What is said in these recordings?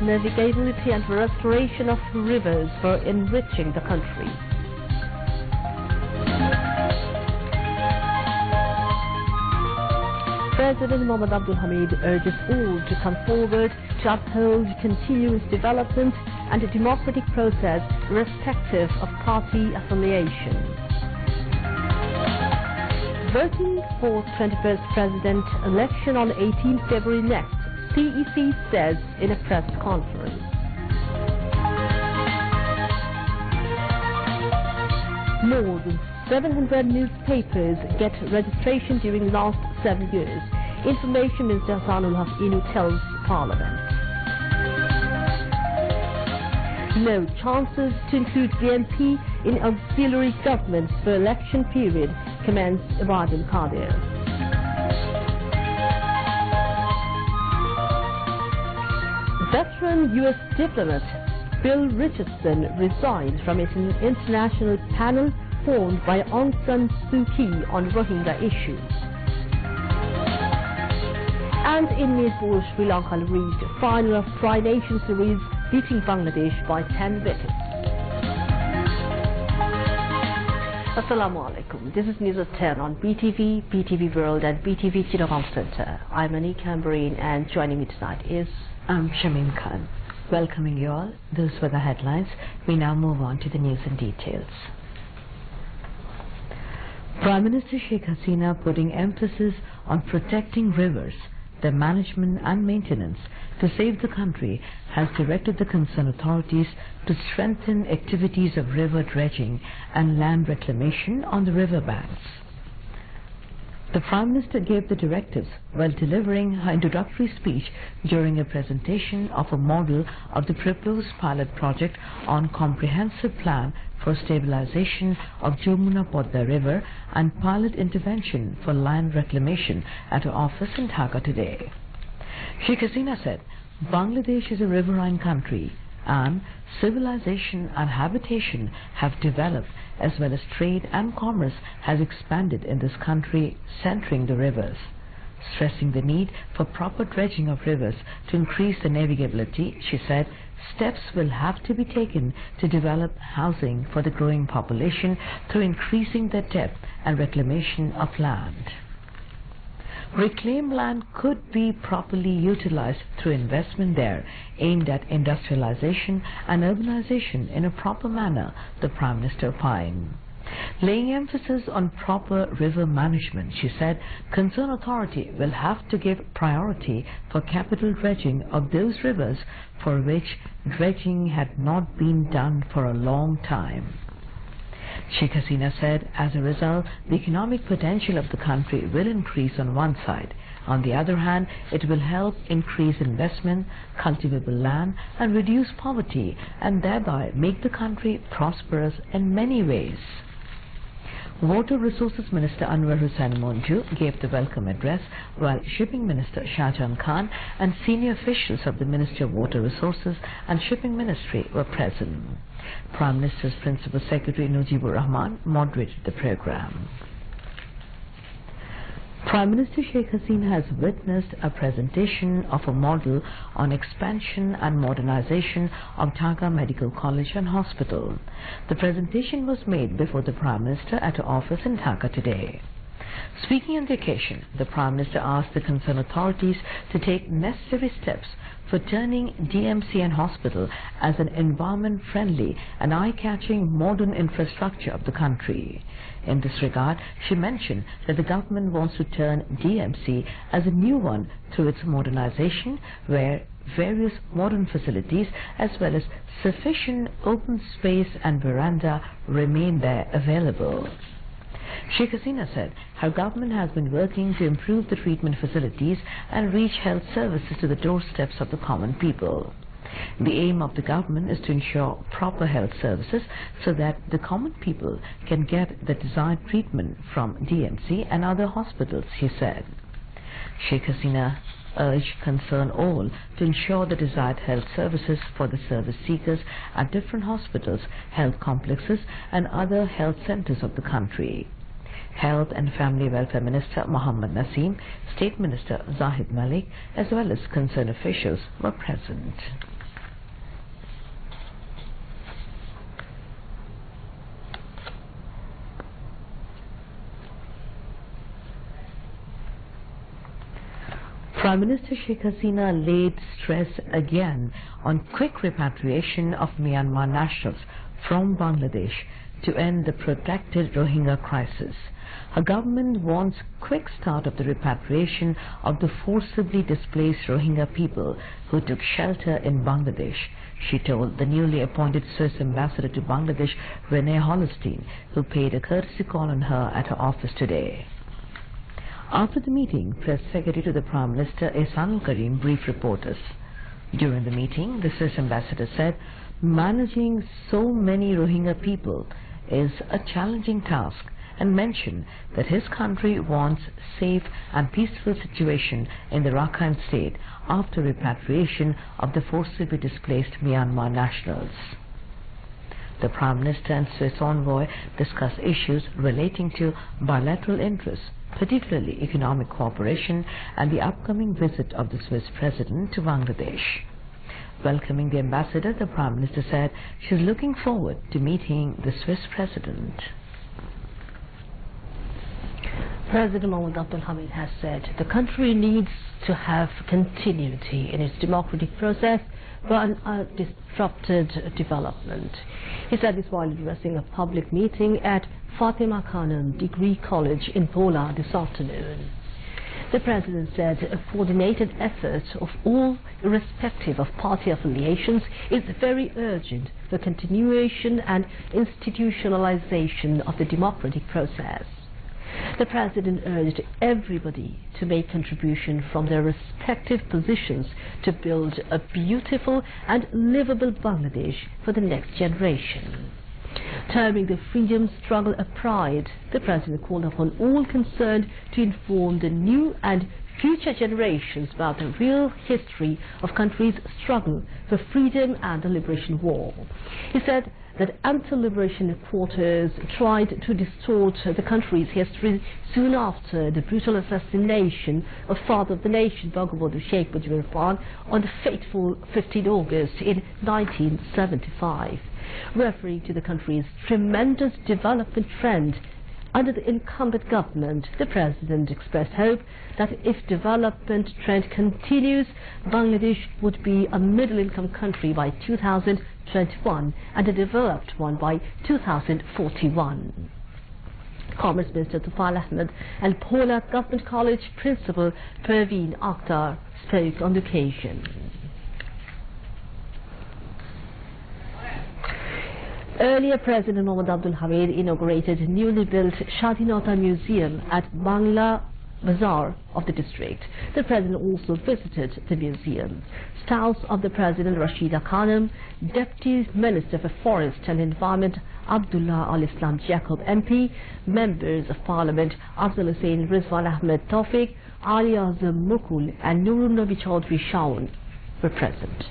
navigability and restoration of rivers for enriching the country. President Mohammad Abdul Hamid urges all to come forward to uphold continuous development and a democratic process irrespective of party affiliation. Voting for 21st President election on 18 February next, CEC says in a press conference. More than 700 newspapers get registration during last 7 years. Information Minister Hassanul Haq Inu tells Parliament. No chances to include BNP in auxiliary governments for election period, comments Ibadan Qadir. Veteran U.S. diplomat Bill Richardson resigned from its international panel formed by Aung San Suu Kyi on Rohingya issues. And in netball, Sri Lanka reached final of Tri-Nation Series, beating Bangladesh by 10 wickets. Assalamu alaikum. This is News at 10 on BTV, BTV World and BTV Chittagong Center. I'm Anika Ambreen and joining me tonight is... I'm Shamim Khan. Welcoming you all. Those were the headlines. We now move on to the news and details. Prime Minister Sheikh Hasina putting emphasis on protecting rivers, their management and maintenance to save the country, has directed the concerned authorities to strengthen activities of river dredging and land reclamation on the river banks. The Prime Minister gave the directives while delivering her introductory speech during a presentation of a model of the proposed pilot project on comprehensive plan for stabilization of Jamuna Podda River and pilot intervention for land reclamation at her office in Dhaka today. Sheikh Hasina said, Bangladesh is a riverine country and civilization and habitation have developed as well as trade and commerce has expanded in this country centering the rivers. Stressing the need for proper dredging of rivers to increase the navigability, she said, steps will have to be taken to develop housing for the growing population through increasing the depth and reclamation of land. Reclaimed land could be properly utilized through investment there aimed at industrialization and urbanization in a proper manner, the Prime Minister opined. Laying emphasis on proper river management, she said, concerned authority will have to give priority for capital dredging of those rivers for which dredging had not been done for a long time. Sheikh Hasina said, as a result, the economic potential of the country will increase on one side. On the other hand, it will help increase investment, cultivable land, and reduce poverty, and thereby make the country prosperous in many ways. Water Resources Minister Anwar Hussain Monju gave the welcome address, while Shipping Minister Shahjahan Khan and senior officials of the Ministry of Water Resources and Shipping Ministry were present. Prime Minister's Principal Secretary Nujibur Rahman moderated the program. Prime Minister Sheikh Hasina has witnessed a presentation of a model on expansion and modernization of Dhaka Medical College and Hospital. The presentation was made before the Prime Minister at her office in Dhaka today. Speaking on the occasion, the Prime Minister asked the concerned authorities to take necessary steps for turning DMC and hospital as an environment-friendly and eye-catching modern infrastructure of the country. In this regard, she mentioned that the government wants to turn DMC as a new one through its modernization, where various modern facilities as well as sufficient open space and veranda remain there available. Sheikh Hasina said her government has been working to improve the treatment facilities and reach health services to the doorsteps of the common people. The aim of the government is to ensure proper health services so that the common people can get the desired treatment from DMC and other hospitals, he said. Sheikh Hasina urged concerned all to ensure the desired health services for the service seekers at different hospitals, health complexes and other health centers of the country. Health and Family Welfare Minister Mohammed Naseem, State Minister Zahid Malik, as well as concerned officials were present. Prime Minister Sheikh Hasina laid stress again on quick repatriation of Myanmar nationals from Bangladesh to end the protracted Rohingya crisis. Her government wants quick start of the repatriation of the forcibly displaced Rohingya people who took shelter in Bangladesh, she told the newly appointed Swiss ambassador to Bangladesh, Renee Holstein, who paid a courtesy call on her at her office today. After the meeting, Press Secretary to the Prime Minister Ehsanul Karim briefed reporters. During the meeting, the Swiss ambassador said, managing so many Rohingya people is a challenging task, and mentioned that his country wants safe and peaceful situation in the Rakhine state after repatriation of the forcibly displaced Myanmar nationals. The Prime Minister and Swiss envoy discussed issues relating to bilateral interests, particularly economic cooperation and the upcoming visit of the Swiss President to Bangladesh. Welcoming the ambassador, the Prime Minister said she is looking forward to meeting the Swiss President. President Mohamed Abdul Hamid has said the country needs to have continuity in its democratic process for an undisrupted development. He said this while addressing a public meeting at Fatima Khanum Degree College in Pola this afternoon. The President said a coordinated effort of all, irrespective of party affiliations, is very urgent for continuation and institutionalization of the democratic process. The President urged everybody to make contribution from their respective positions to build a beautiful and livable Bangladesh for the next generation. Terming the freedom struggle a pride, the President called upon all concerned to inform the new and future generations about the real history of country's struggle for freedom and the liberation war. He said that anti-liberation quarters tried to distort the country's history soon after the brutal assassination of Father of the Nation, Bangabandhu Sheikh Mujibur Rahman, on the fateful 15 August in 1975. Referring to the country's tremendous development trend under the incumbent government, the President expressed hope that if development trend continues, Bangladesh would be a middle-income country by 2021 and a developed one by 2041. Commerce Minister Tufail Ahmed and Pola Government College Principal Perveen Akhtar spoke on the occasion. Earlier, President Mohamed Abdul Hamid inaugurated a newly built Shadinata Museum at Bangla Bazaar of the district. The President also visited the museum. Spouse of the President, Rashida Khanum, Deputy Minister for Forest and Environment, Abdullah Al-Islam Jacob MP, members of Parliament, Afzal Hussain Rizwan Ahmed Tawfiq, Ali Azam Mukul and Nurul Nabi Chaudhry Shaun were present.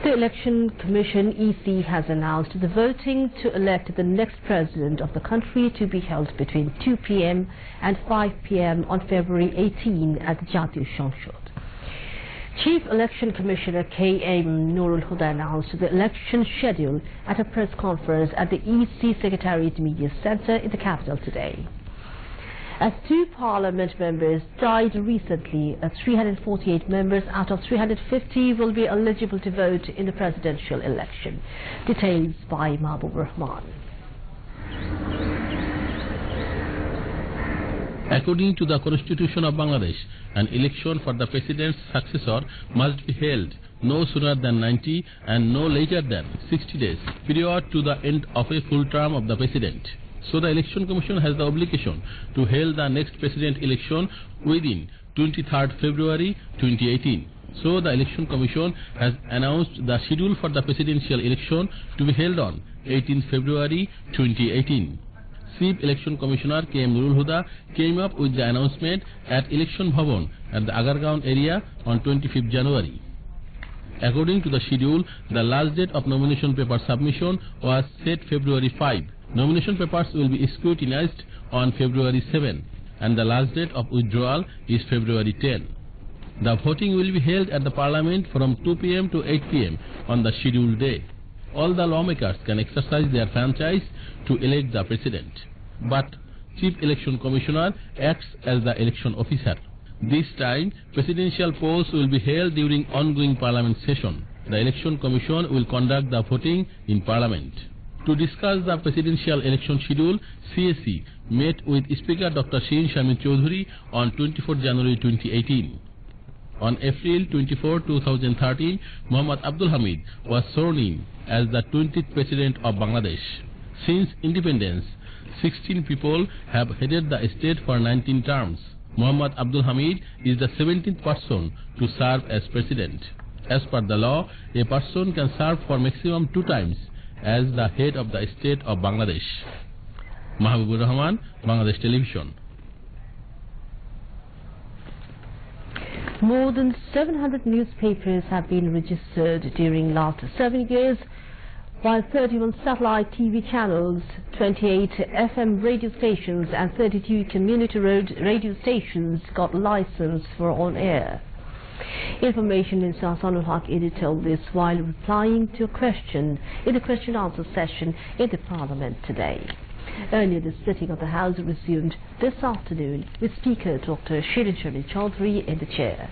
The Election Commission EC has announced the voting to elect the next president of the country to be held between 2 p.m. and 5 p.m. on February 18 at the Jatiya সংসদ. Chief Election Commissioner K.M. Nurul Huda announced the election schedule at a press conference at the EC Secretariat Media Center in the capital today. As 2 Parliament members died recently, 348 members out of 350 will be eligible to vote in the presidential election. Details by Mahbub Rahman. According to the Constitution of Bangladesh, an election for the president's successor must be held no sooner than 90 and no later than 60 days prior to the end of a full term of the president. So the Election Commission has the obligation to hold the next president election within 23rd February 2018. So the Election Commission has announced the schedule for the presidential election to be held on 18 February 2018. Chief Election Commissioner K.M. Nurul Huda came up with the announcement at Election Bhavan at the Agargaon area on 25th January. According to the schedule, the last date of nomination paper submission was set February 5. Nomination papers will be scrutinized on February 7 and the last date of withdrawal is February 10. The voting will be held at the Parliament from 2 p.m. to 8 p.m. on the scheduled day. All the lawmakers can exercise their franchise to elect the president, but Chief Election Commissioner acts as the election officer. This time, presidential polls will be held during ongoing Parliament session. The Election Commission will conduct the voting in Parliament. To discuss the presidential election schedule, CSE met with Speaker Dr. Shein Shamim Choudhury on 24 January 2018. On April 24, 2013, Muhammad Abdul Hamid was sworn in as the 20th President of Bangladesh. Since independence, 16 people have headed the state for 19 terms. Muhammad Abdul Hamid is the 17th person to serve as President. As per the law, a person can serve for maximum 2 times as the head of the state of Bangladesh. Mahabubur Rahman, Bangladesh Television. More than 700 newspapers have been registered during last 7 years, while 31 satellite TV channels, 28 FM radio stations and 32 community radio stations got license for on-air. Information Minister Ahsanul Haq detailed this while replying to a question in the question-answer session in the Parliament today. Earlier, the sitting of the House resumed this afternoon with Speaker Dr. Shein Shamim Choudhury in the chair.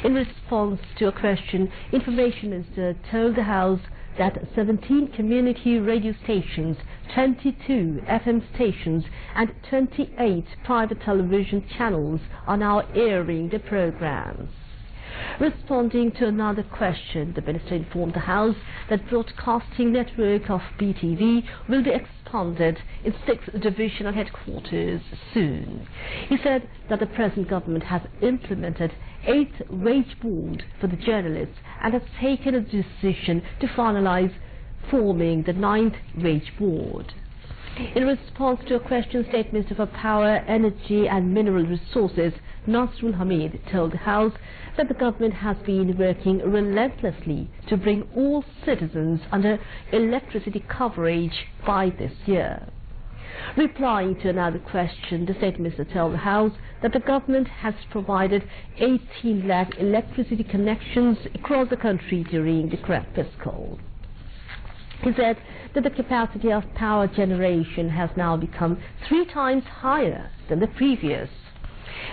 In response to a question, Information Minister told the House that 17 community radio stations, 22 FM stations and 28 private television channels are now airing the programs. Responding to another question, the Minister informed the House that broadcasting network of BTV will be expanded in 6 divisional headquarters soon. He said that the present government has implemented 8th wage board for the journalists and has taken a decision to finalize forming the 9th wage board. In response to a question, State Minister for Power, Energy and Mineral Resources, Nasrul Hamid, told the House that the government has been working relentlessly to bring all citizens under electricity coverage by this year. Replying to another question, the State Minister told the House that the government has provided 18 lakh electricity connections across the country during the current fiscal. He said that the capacity of power generation has now become 3 times higher than the previous.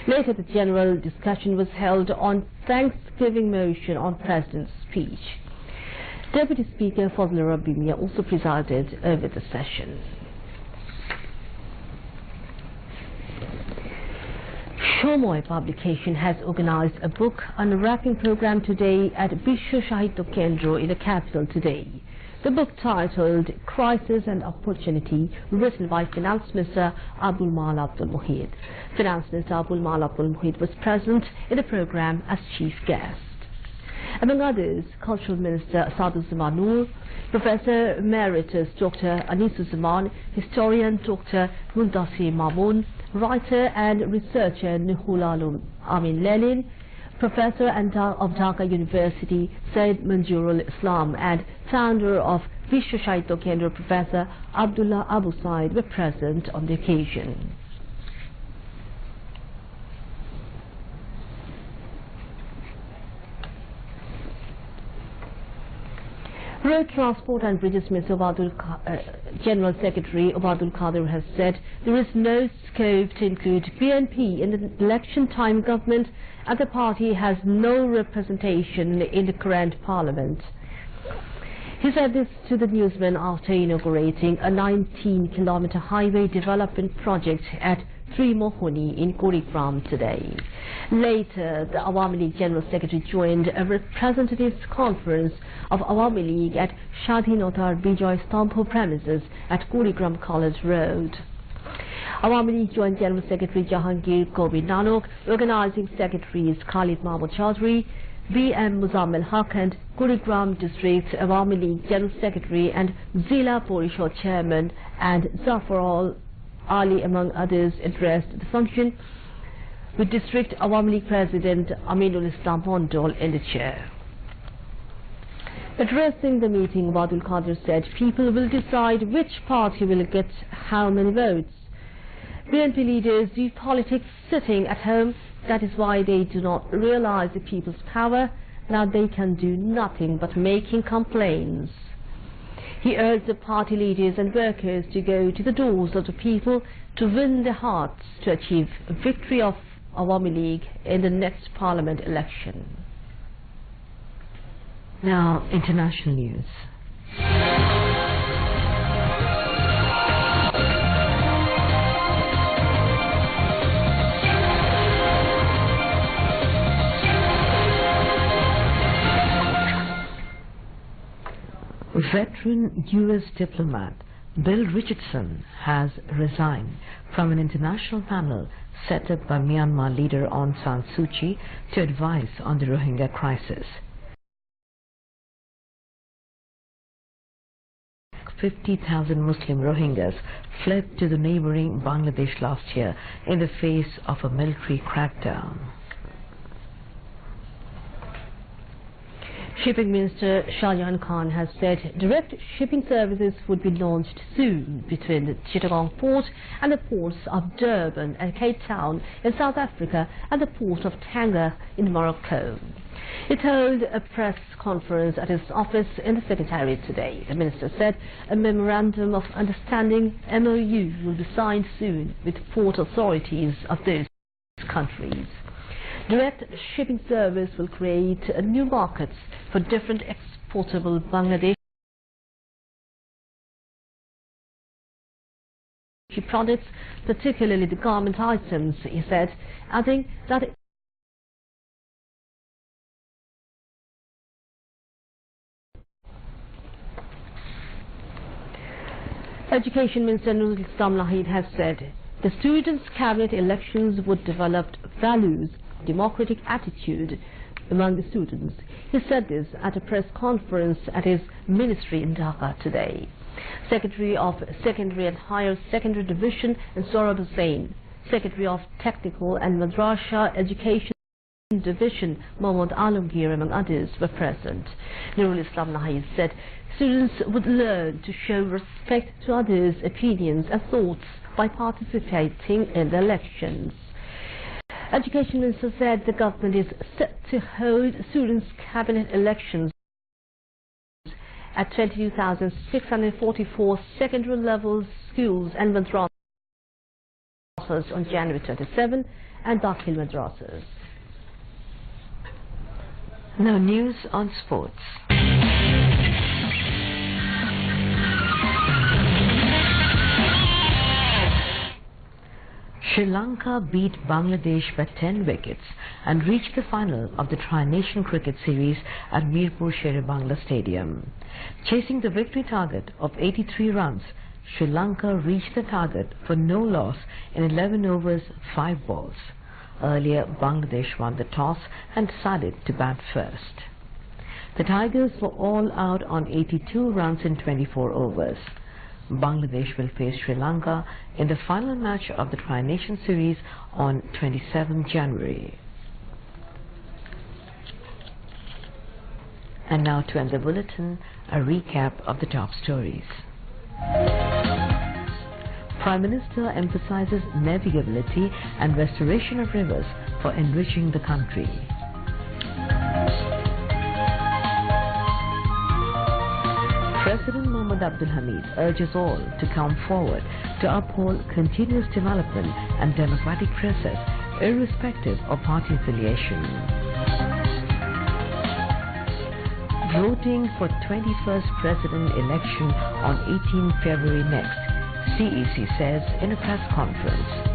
Later, the general discussion was held on Thanksgiving motion on President's speech. Deputy Speaker Fazlur Rabbi Miah also presided over the session. Shomoy publication has organized a book unwrapping program today at Bishwa Sahitya Kendra in the capital today. The book, titled Crisis and Opportunity, written by Finance Minister Abdul Mala Abdul Muhid. Finance Minister Abdul Mala Abdul Muhid was present in the program as chief guest. Among others, Cultural Minister Saduzzaman Noor, Professor Emeritus Dr. Anisuzzaman, historian Dr. Muntasir Mamun, writer and researcher Nuhul Amin Lelin, Professor of Dhaka University Said Manjurul Islam and founder of Bishwa Sahitya Kendra Professor Abdullah Abu Said were present on the occasion. Road Transport and Bridges Minister General Secretary Obadul Qadir has said there is no scope to include BNP in the election time government and the party has no representation in the current parliament. He said this to the newsmen after inaugurating a 19-kilometer highway development project at Sri Mohoni in Kurigram today. Later, the Awami League General Secretary joined a representatives conference of Awami League at Shadhinotar Bijoy Stambho premises at Kurigram College Road. Awami League Joint General Secretary Jahangir Kobi Nanok, Organizing Secretaries Khalid Mahmoud Chaudhry, B.M. Muzammil Haq and Kurigram District Awami League General Secretary and Zila Porishad Chairman and Zafarul Ali, among others, addressed the function with District Awami League President Aminul Islam Mondol in the chair. Addressing the meeting, Wadul Qadir said people will decide which party will get how many votes. BNP leaders do politics sitting at home. That is why they do not realize the people's power. Now they can do nothing but making complaints. He urged the party leaders and workers to go to the doors of the people to win their hearts to achieve a victory of Awami League in the next parliament election. Now, international news. Veteran U.S. diplomat Bill Richardson has resigned from an international panel set up by Myanmar leader Aung San Suu Kyi to advise on the Rohingya crisis. 50,000 Muslim Rohingyas fled to the neighboring Bangladesh last year in the face of a military crackdown. Shipping Minister Shahjahan Khan has said direct shipping services would be launched soon between the Chittagong port and the ports of Durban and Cape Town in South Africa and the port of Tanger in Morocco. He told a press conference at his office in the Secretariat today. The minister said a memorandum of understanding MOU will be signed soon with port authorities of those countries. Direct shipping service will create new markets for different exportable Bangladeshi products, particularly the garment items, he said, adding that Education Minister Nurul Islam Lahid has said the students' cabinet elections would develop values, democratic attitude among the students. He said this at a press conference at his ministry in Dhaka today. Secretary of Secondary and Higher Secondary Division and Saurabh Hussain, Secretary of Technical and Madrasa Education Division Mohammad Alamgir, among others, were present. Nurul Islam Lahid said students would learn to show respect to others' opinions and thoughts by participating in the elections. Education Minister said the government is set to hold students' cabinet elections at 22,644 secondary level schools and madrasas on January 27 and Dakhil madrasas. Now news on sports. Sri Lanka beat Bangladesh by 10 wickets and reached the final of the Tri-Nation Cricket Series at Mirpur Sher-e-Bangla Stadium. Chasing the victory target of 83 runs, Sri Lanka reached the target for no loss in 11 overs, 5 balls. Earlier, Bangladesh won the toss and decided to bat first. The Tigers were all out on 82 runs in 24 overs. Bangladesh will face Sri Lanka in the final match of the Tri-Nation Series on 27 January. And now to end the bulletin, a recap of the top stories. Prime Minister emphasizes navigability and restoration of rivers for enriching the country. President Mohammad Abdul Hamid urges all to come forward to uphold continuous development and democratic process irrespective of party affiliation. Voting for 21st president election on 18 February next, CEC says in a press conference.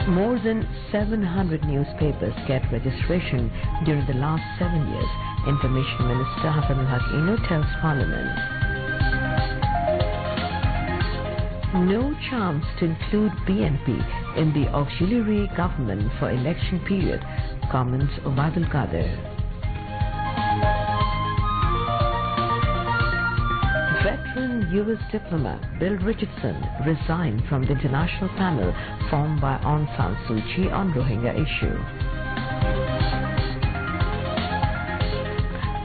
More than 700 newspapers get registration during the last 7 years, Information Minister Hassanul Haque tells Parliament. No chance to include BNP in the auxiliary government for election period, comments Wadul Qadir. Veteran U.S. diplomat Bill Richardson resigned from the international panel formed by Aung San Suu Kyi on Rohingya issue.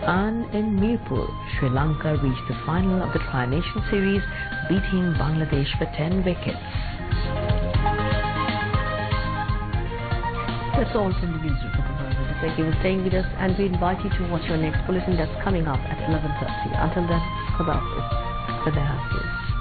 And in Mirpur, Sri Lanka reached the final of the Tri-Nation Series, beating Bangladesh for 10 wickets. That's all from the newsroom for the moment. Thank you for staying with us, and we invite you to watch your next bulletin that's coming up at 11:30. Until then, Khuda Hafiz.